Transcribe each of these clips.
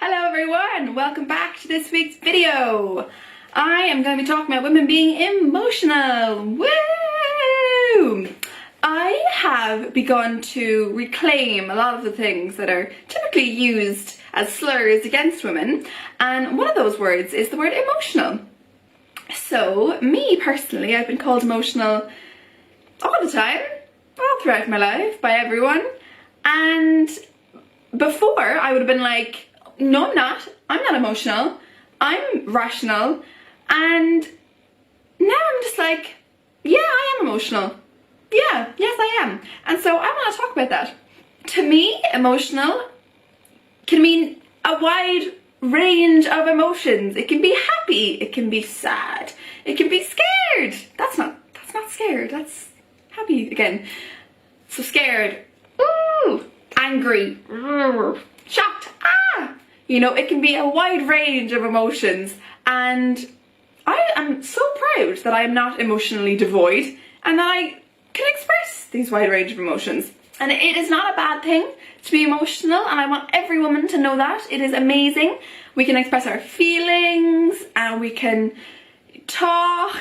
Hello everyone, welcome back to this week's video. I am going to be talking about women being emotional. Woo! I have begun to reclaim a lot of the things that are typically used as slurs against women, and one of those words is the word emotional. So, me personally, I've been called emotional all the time, all throughout my life, by everyone, and before I would have been like, no I'm not emotional, I'm rational, and now I'm just like, yeah, I am emotional. Yeah, yes I am. And so I want to talk about that. To me, emotional can mean a wide range of emotions. It can be happy, it can be sad, it can be scared. That's not scared, that's happy again. So scared, ooh, angry, shocked, ah! You know, it can be a wide range of emotions, and I am so proud that I am not emotionally devoid and that I can express these wide range of emotions. And it is not a bad thing to be emotional, and I want every woman to know that. It is amazing. We can express our feelings and we can talk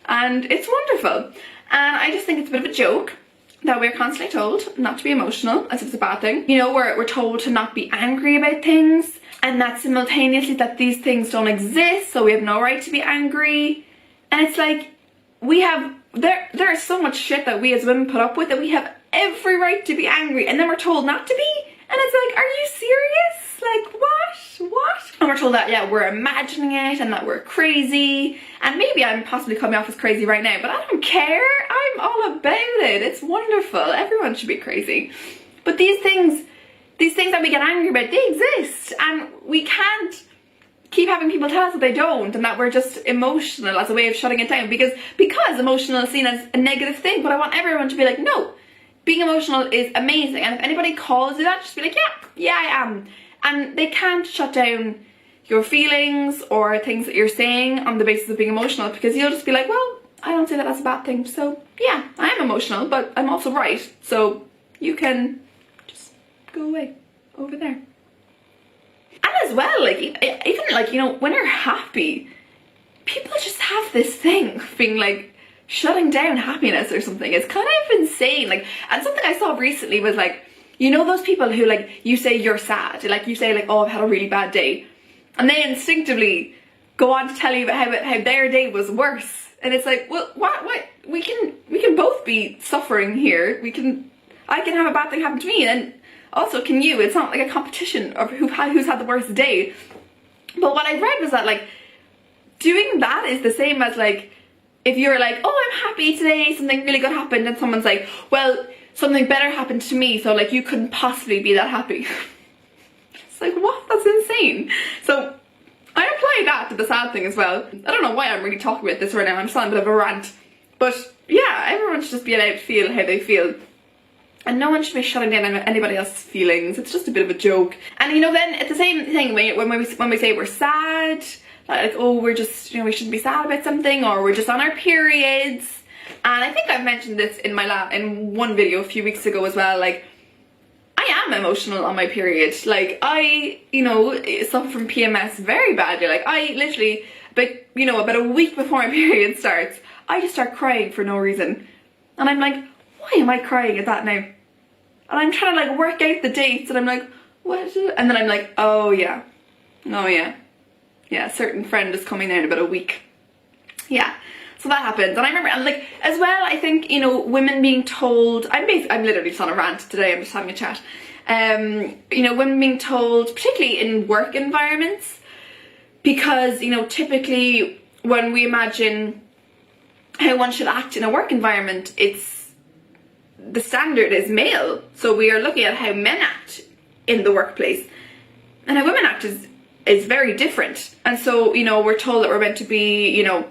and it's wonderful. And I just think it's a bit of a joke that we're constantly told not to be emotional as if it's a bad thing. You know, we're told to not be angry about things, and that simultaneously that these things don't exist, so we have no right to be angry. And it's like, there is so much shit that we as women put up with that we have every right to be angry, and then we're told not to be, and it's like, are you serious? Like, what? And we're told that, yeah, we're imagining it and that we're crazy, and maybe I'm possibly coming off as crazy right now, but I don't care. I'm all about it. It's wonderful. Everyone should be crazy. But these things that we get angry about, they exist, and we can't keep having people tell us that they don't and that we're just emotional as a way of shutting it down, because emotional is seen as a negative thing. But I want everyone to be like, no, being emotional is amazing, and if anybody calls you that, just be like, yeah I am. And they can't shut down your feelings or things that you're saying on the basis of being emotional, because you'll just be like, well, I don't say that as a bad thing, so yeah, I am emotional, but I'm also right, so you can just go away over there. And as well, like, even like, you know, when you're happy, people just have this thing of being like shutting down happiness or something. It's kind of insane. Like, and something I saw recently was like, you know those people who, like, you say you're sad, like you say like, oh, I've had a really bad day, and they instinctively go on to tell you about how their day was worse. And it's like, well, what? We can both be suffering here. I can have a bad thing happen to me, and also can you. It's not like a competition of who's had the worst day. But what I read was that, like, doing that is the same as, like, if you're like, oh, I'm happy today, something really good happened, and someone's like, well, something better happened to me, so like you couldn't possibly be that happy. It's like, what? That's insane. So I apply that to the sad thing as well. I don't know why I'm really talking about this right now. I'm just on a bit of a rant. But yeah, everyone should just be allowed to feel how they feel. And no one should be shutting down anybody else's feelings. It's just a bit of a joke. And you know, then it's the same thing when we say we're sad, like, oh, we're just, you know, we shouldn't be sad about something, or we're just on our periods. And I think I've mentioned this in in one video a few weeks ago as well. Like, I am emotional on my period. Like, I, you know, suffer from PMS very badly. Like, I literally, about a week before my period starts, I just start crying for no reason. And I'm like, why am I crying at that now? And I'm trying to like work out the dates, and I'm like, what is it? And then I'm like, oh yeah, a certain friend is coming in about a week. Yeah. So that happens. And I remember, and like, as well, I think, you know, women being told, I'm literally just on a rant today, I'm just having a chat. You know, women being told, particularly in work environments, because, you know, typically when we imagine how one should act in a work environment, the standard is male. So we are looking at how men act in the workplace, and how women act is very different. And so, you know, we're told that we're meant to be, you know,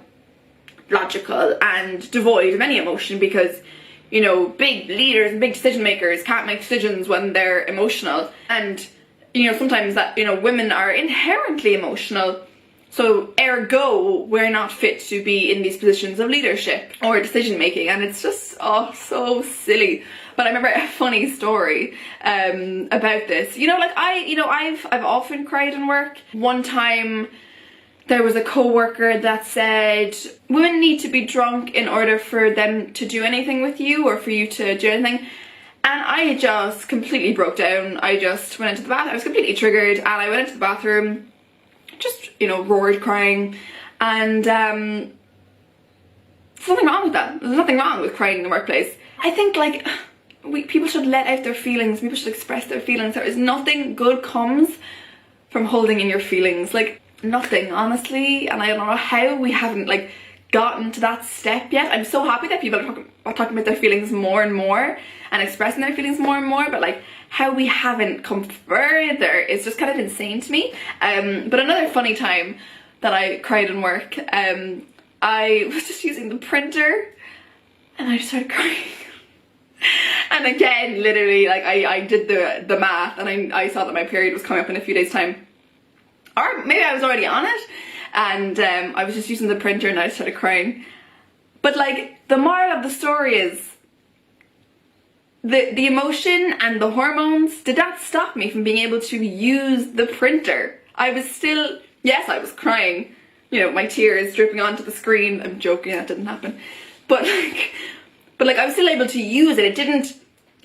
logical and devoid of any emotion, because, you know, big leaders and big decision makers can't make decisions when they're emotional. And, you know, sometimes that, you know, women are inherently emotional, so ergo we're not fit to be in these positions of leadership or decision making. And it's just, oh, so silly. But I remember a funny story about this. You know, like I've often cried in work. One time there was a co-worker that said women need to be drunk in order for them to do anything with you or for you to do anything. And I just completely broke down. I just went into the bathroom. I was completely triggered, and I went into the bathroom, just, you know, roared crying. And there's nothing wrong with that. There's nothing wrong with crying in the workplace. I think, like, people should let out their feelings. People should express their feelings. There is nothing good comes from holding in your feelings. Like, nothing, honestly. And I don't know how we haven't, like, gotten to that step yet. I'm so happy that people are talking about their feelings more and more and expressing their feelings more and more, but like how we haven't come further is just kind of insane to me. But another funny time that I cried in work, I was just using the printer and I just started crying. And again, literally, like I did the math, and I saw that my period was coming up in a few days' time, or maybe I was already on it. And I was just using the printer and I started crying. But like, the moral of the story is the emotion and the hormones did not stop me from being able to use the printer. I was still, yes, I was crying. You know, my tears dripping onto the screen. I'm joking, that didn't happen. But like I was still able to use it. It didn't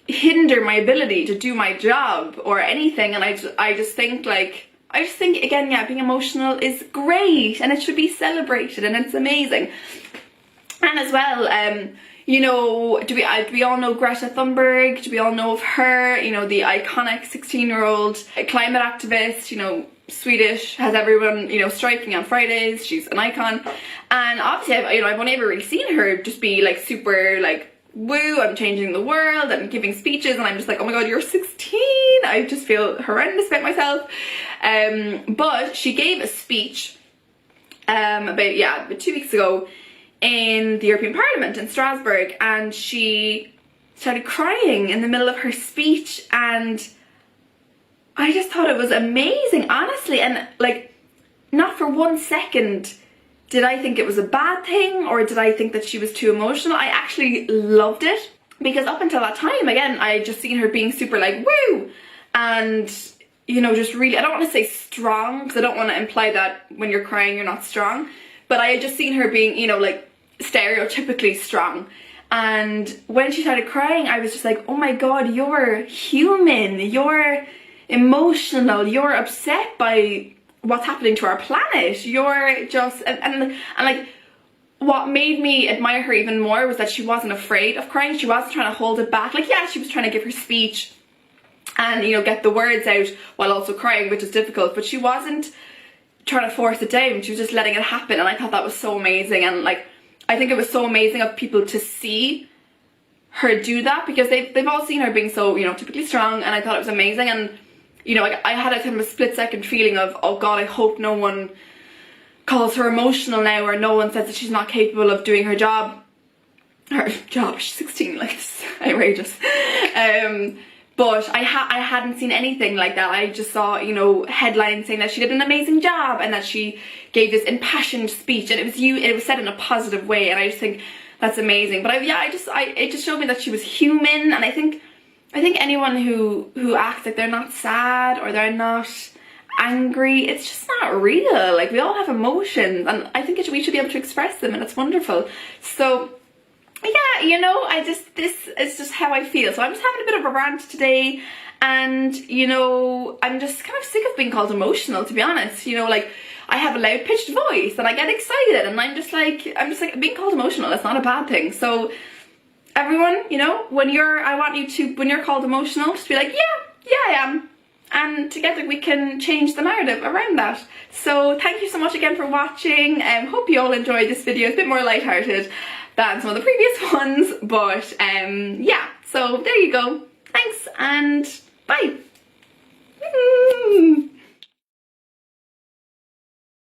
hinder my ability to do my job or anything. And I just think again, yeah, being emotional is great and it should be celebrated and it's amazing. And as well, you know, do we all know Greta Thunberg? Do we all know of her? You know, the iconic 16-year-old climate activist, you know, Swedish, has everyone, you know, striking on Fridays. She's an icon. And obviously, I've only ever really seen her just be like super like, woo, I'm changing the world and giving speeches, and I'm just like, oh my god, you're 16. I just feel horrendous about myself. But she gave a speech about 2 weeks ago in the European Parliament in Strasbourg, and she started crying in the middle of her speech, and I just thought it was amazing, honestly. And like, not for 1 second did I think it was a bad thing, or did I think that she was too emotional. I actually loved it, because up until that time, again, I had just seen her being super like, woo, and, you know, just really, I don't want to say strong, because I don't want to imply that when you're crying you're not strong, but I had just seen her being, you know, like stereotypically strong. And when she started crying, I was just like, oh my god, you're human, you're emotional, you're upset by what's happening to our planet, you're just, and like, what made me admire her even more was that she wasn't afraid of crying. She wasn't trying to hold it back. Like, yeah, she was trying to give her speech and, you know, get the words out while also crying, which is difficult, but she wasn't trying to force it down. She was just letting it happen, and I thought that was so amazing. And like, I think it was so amazing of people to see her do that, because they've all seen her being so, you know, typically strong, and I thought it was amazing. And you know, I had a kind of a split-second feeling of, oh god, I hope no one calls her emotional now, or no one says that she's not capable of doing her job. Her job, she's 16, like, it's outrageous. But I hadn't seen anything like that. I just saw, you know, headlines saying that she did an amazing job and that she gave this impassioned speech, and it was said in a positive way, and I just think that's amazing. But it just showed me that she was human, and I think anyone who acts like they're not sad or they're not angry, it's just not real. Like, we all have emotions, and I think we should be able to express them, and it's wonderful. So yeah, you know, this is just how I feel. So I'm just having a bit of a rant today, and you know, I'm just kind of sick of being called emotional, to be honest. You know, like, I have a loud pitched voice and I get excited, and I'm just like being called emotional, it's not a bad thing. So everyone, you know, when you're called emotional, just be like, yeah, I am. And together we can change the narrative around that. So thank you so much again for watching. Hope you all enjoyed this video. It's a bit more lighthearted than some of the previous ones, but yeah, so there you go. Thanks and bye.